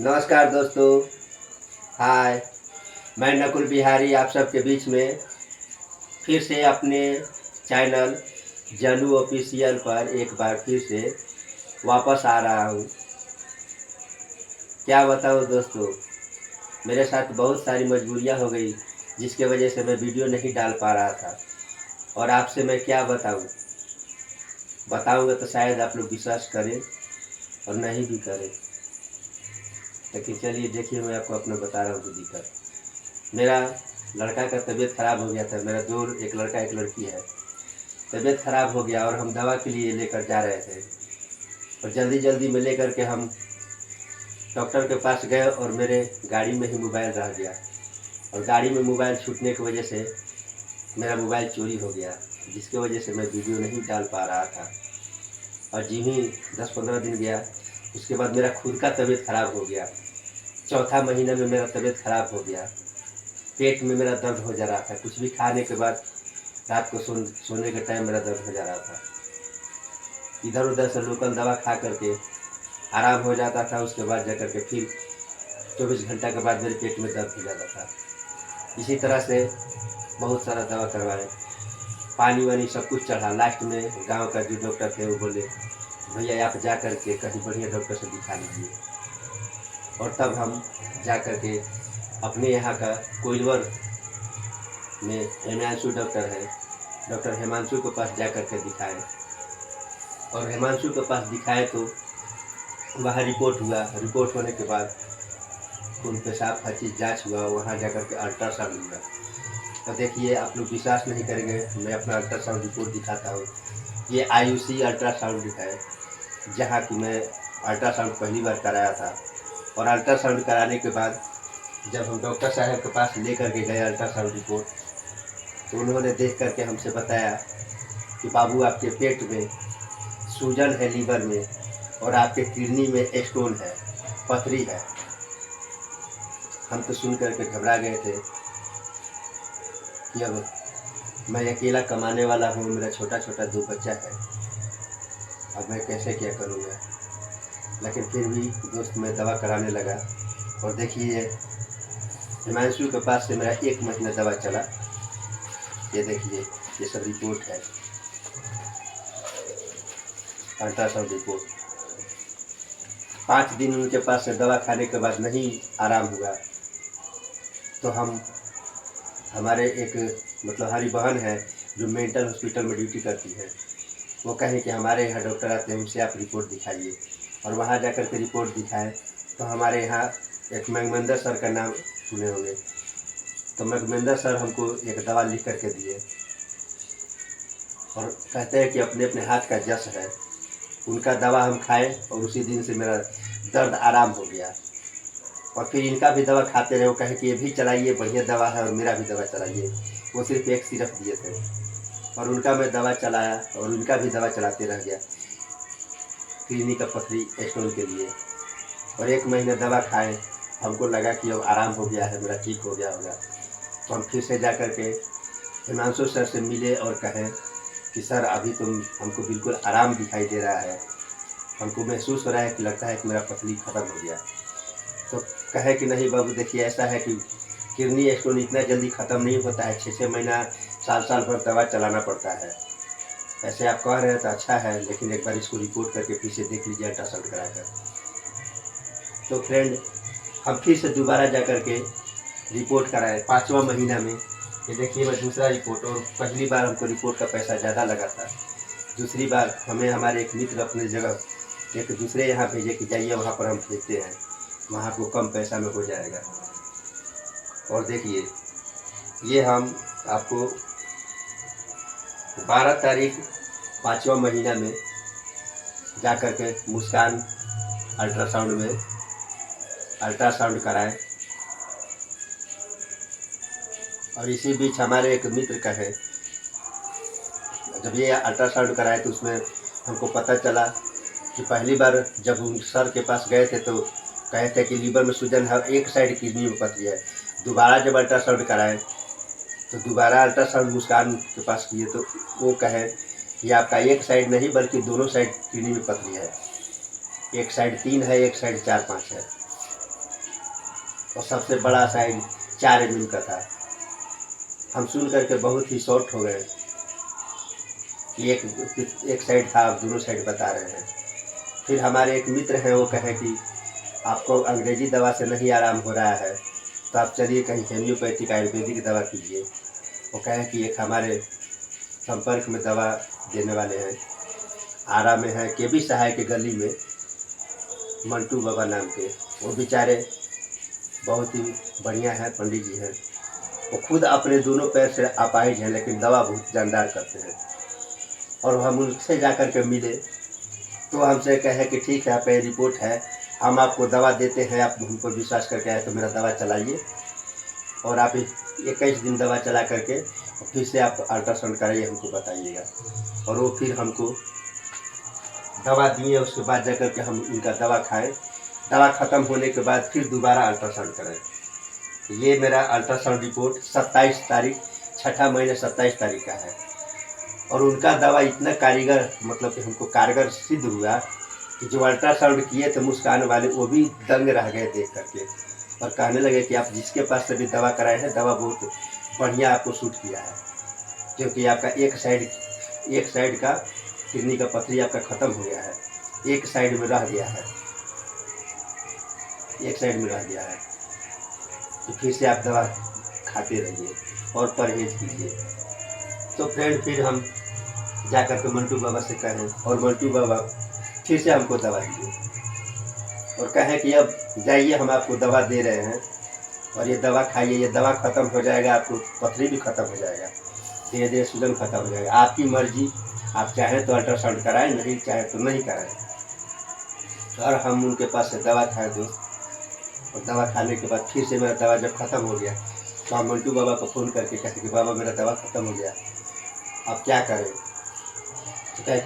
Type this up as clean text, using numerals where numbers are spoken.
नमस्कार दोस्तों। हाय, मैं नकुल बिहारी आप सबके बीच में फिर से अपने चैनल जानू ऑफिशियल पर एक बार फिर से वापस आ रहा हूँ। क्या बताऊँ दोस्तों, मेरे साथ बहुत सारी मजबूरियाँ हो गई जिसके वजह से मैं वीडियो नहीं डाल पा रहा था। और आपसे मैं क्या बताऊँ, बताऊँगा तो शायद आप लोग विश्वास करें और नहीं भी करें। लेकिन चलिए देखिए, मैं आपको अपना बता रहा हूँ जो दिक्कत। मेरा लड़का का तबीयत ख़राब हो गया था। मेरा दो, एक लड़का एक लड़की है। तबीयत ख़राब हो गया और हम दवा के लिए लेकर जा रहे थे और जल्दी जल्दी में लेकर के हम डॉक्टर के पास गए और मेरे गाड़ी में ही मोबाइल रह गया। और गाड़ी में मोबाइल छूटने की वजह से मेरा मोबाइल चोरी हो गया, जिसकी वजह से मैं वीडियो नहीं डाल पा रहा था। और जी ही 10-15 दिन गया, उसके बाद मेरा खुद का तबीयत ख़राब हो गया। चौथा महीना में मेरा तबीयत ख़राब हो गया। पेट में मेरा दर्द हो जा रहा था। कुछ भी खाने के बाद रात को सोने के टाइम मेरा दर्द हो जा रहा था। इधर उधर से लोकल दवा खा करके आराम हो जाता था। उसके बाद जा करके फिर 24 घंटा के बाद मेरे पेट में दर्द हो जाता था। इसी तरह से बहुत सारा दवा करवाए, पानी वानी सब कुछ चढ़ा। लास्ट में गांव का जो डॉक्टर थे वो बोले, भैया आप जा करके कहीं बढ़िया डॉक्टर से दिखा लीजिए। और तब हम जा करके अपने यहाँ का कोइलवर में हिमांशु डॉक्टर है, डॉक्टर हिमांशु के पास जा करके दिखाए। और हिमांशु के पास दिखाए तो वहाँ रिपोर्ट हुआ। रिपोर्ट होने के बाद खून पेशाब हर चीज़ जाँच हुआ। वहाँ जा कर के अल्ट्रासाउंड हुआ। तो देखिए, आप लोग विश्वास नहीं करेंगे, मैं अपना अल्ट्रासाउंड रिपोर्ट दिखाता हूँ। ये आयुषी अल्ट्रासाउंड है, जहाँ कि मैं अल्ट्रासाउंड पहली बार कराया था। और अल्ट्रासाउंड कराने के बाद जब हम डॉक्टर साहब के पास ले करके गए अल्ट्रासाउंड रिपोर्ट, तो उन्होंने देख करके हमसे बताया कि बाबू आपके पेट में सूजन है, लीवर में, और आपके किडनी में स्टोन है, पथरी है। हम तो सुन करके घबरा गए थे कि अब मैं अकेला कमाने वाला हूँ, मेरा छोटा छोटा 2 बच्चा है, अब मैं कैसे क्या करूँगा। लेकिन फिर भी दोस्त मैं दवा कराने लगा। और देखिए, हिमांशु के पास से मेरा 1 महीना दवा चला। ये देखिए, ये सब रिपोर्ट है, अल्ट्रासाउंड रिपोर्ट। 5 दिन उनके पास से दवा खाने के बाद नहीं आराम हुआ, तो हम हमारे एक हमारी बहन है जो मेंटल हॉस्पिटल में ड्यूटी करती है, वो कहें कि हमारे यहाँ डॉक्टर आते हैं, उनसे आप रिपोर्ट दिखाइए। और वहाँ जाकर के रिपोर्ट दिखाएं तो हमारे यहाँ एक मैगमेंद्र सर का नाम सुने होंगे। तो मैगमेंद्र सर हमको एक दवा लिख करके दिए और कहते हैं कि अपने अपने हाथ का जस है। उनका दवा हम खाएं और उसी दिन से मेरा दर्द आराम हो गया। और फिर इनका भी दवा खाते रहे। वो कहे कि ये भी चलाइए, बढ़िया दवा है, और मेरा भी दवा चलाइए। वो सिर्फ एक सिरप दिए थे और उनका मैं दवा चलाया और उनका भी दवा चलाते रह गया किडनी का पथरी स्टोन के लिए। और 1 महीना दवा खाए, हमको लगा कि अब आराम हो गया है, मेरा ठीक हो गया होगा। तो हम फिर से जा कर के हिमांशु सर से मिले और कहें कि सर अभी तो हमको बिल्कुल आराम दिखाई दे रहा है, हमको महसूस हो रहा है कि लगता है कि मेरा पथरी ख़त्म हो गया। तो कहे कि नहीं बाबू, देखिए ऐसा है कि किडनी स्टोन इतना जल्दी ख़त्म नहीं होता है, 6-6 महीना, साल भर दवा चलाना पड़ता है। ऐसे आप कह रहे हैं तो अच्छा है, लेकिन एक बार इसको रिपोर्ट करके फिर से देख लीजिए अल्ट्रासाउंड कराकर। तो फ्रेंड, हम फिर से दोबारा जा कर के रिपोर्ट कराए 5वां महीना में। ये देखिए, मैं दूसरा रिपोर्ट, और पहली बार हमको रिपोर्ट का पैसा ज़्यादा लगा था। दूसरी बार हमें हमारे एक मित्र अपने जगह एक दूसरे यहाँ भेजे कि जाइए वहाँ पर हम भेजते हैं, वहाँ को कम पैसा में हो जाएगा। और देखिए, ये हम आपको 12 तारीख 5वां महीना में जा कर के मुस्कान अल्ट्रासाउंड में अल्ट्रासाउंड कराएं। और इसी बीच हमारे एक मित्र का है, जब ये अल्ट्रासाउंड कराए तो उसमें हमको पता चला कि पहली बार जब उन सर के पास गए थे तो कहे थे कि लीवर में सूजन है, एक साइड किडनी में पथरी है। दोबारा जब अल्ट्रासाउंड कराए तो दोबारा अल्ट्रासाउंड मुस्कान के पास किए तो वो कहे कि आपका एक साइड नहीं बल्कि दोनों साइड किडनी में पथरी है। एक साइड 3 है, एक साइड 4-5 है। और सबसे बड़ा साइज 4 mm का था। हम सुन करके बहुत ही शॉक्ड हो गए कि एक साइड था, आप दोनों साइड बता रहे हैं। फिर हमारे एक मित्र हैं, वो कहे कि आपको अंग्रेजी दवा से नहीं आराम हो रहा है तो आप चलिए कहीं होम्योपैथिक आयुर्वेदिक दवा कीजिए। वो कहे कि एक हमारे संपर्क में दवा देने वाले हैं, आरा में है, केबी सहाय के गली में, मंटू बाबा नाम के। वो बेचारे बहुत ही बढ़िया हैं, पंडित जी हैं। वो खुद अपने दोनों पैर से अपाहिज हैं, लेकिन दवा बहुत जानदार करते हैं। और हम उनसे जा कर के मिले तो हमसे कहे कि ठीक है, आपका रिपोर्ट है, हम आपको दवा देते हैं, आप हम पर विश्वास करके आए तो मेरा दवा चलाइए और आप 21 दिन दवा चला करके फिर से आप अल्ट्रासाउंड कराइए, हमको बताइएगा। और वो फिर हमको दवा दिए, उसके बाद जा कर के हम उनका दवा खाएं। दवा ख़त्म होने के बाद फिर दोबारा अल्ट्रासाउंड कराएं। ये मेरा अल्ट्रासाउंड रिपोर्ट 27 तारीख, 6ठा महीने 27 तारीख का है। और उनका दवा इतना कारीगर, मतलब कि हमको कारगर सिद्ध हुआ कि जो अल्ट्रासाउंड किए थे मुस्कान वाले, वो भी दंग रह गए देख करके और कहने लगे कि आप जिसके पास से भी दवा कराए हैं, दवा बहुत बढ़िया आपको सूट किया है, क्योंकि आपका एक साइड का किडनी का पथरी आपका ख़त्म हो गया है, एक साइड में रह गया है, एक साइड में रह गया है। तो फिर से आप दवा खाते रहिए और परहेज कीजिए। तो फ्रेंड, फिर हम जाकर के मंटू बाबा से कहें और मंटू बाबा फिर से हमको दवा दिए और कहें कि अब जाइए, हम आपको दवा दे रहे हैं और ये दवा खाइए, ये दवा ख़त्म हो जाएगा, आपको पथरी भी ख़त्म हो जाएगा, धीरे धीरे सूजन ख़त्म हो जाएगा, आपकी मर्जी, आप चाहें तो अल्ट्रासाउंड कराएं, नहीं चाहें तो नहीं कराएं। और हम उनके पास से दवा खाए दोस्त, और दवा खाने के बाद फिर से मेरा दवा जब ख़त्म हो गया तो हम मंटू बाबा को फ़ोन करके कहते कि बाबा मेरा दवा ख़त्म हो गया, आप क्या करें? तो क्या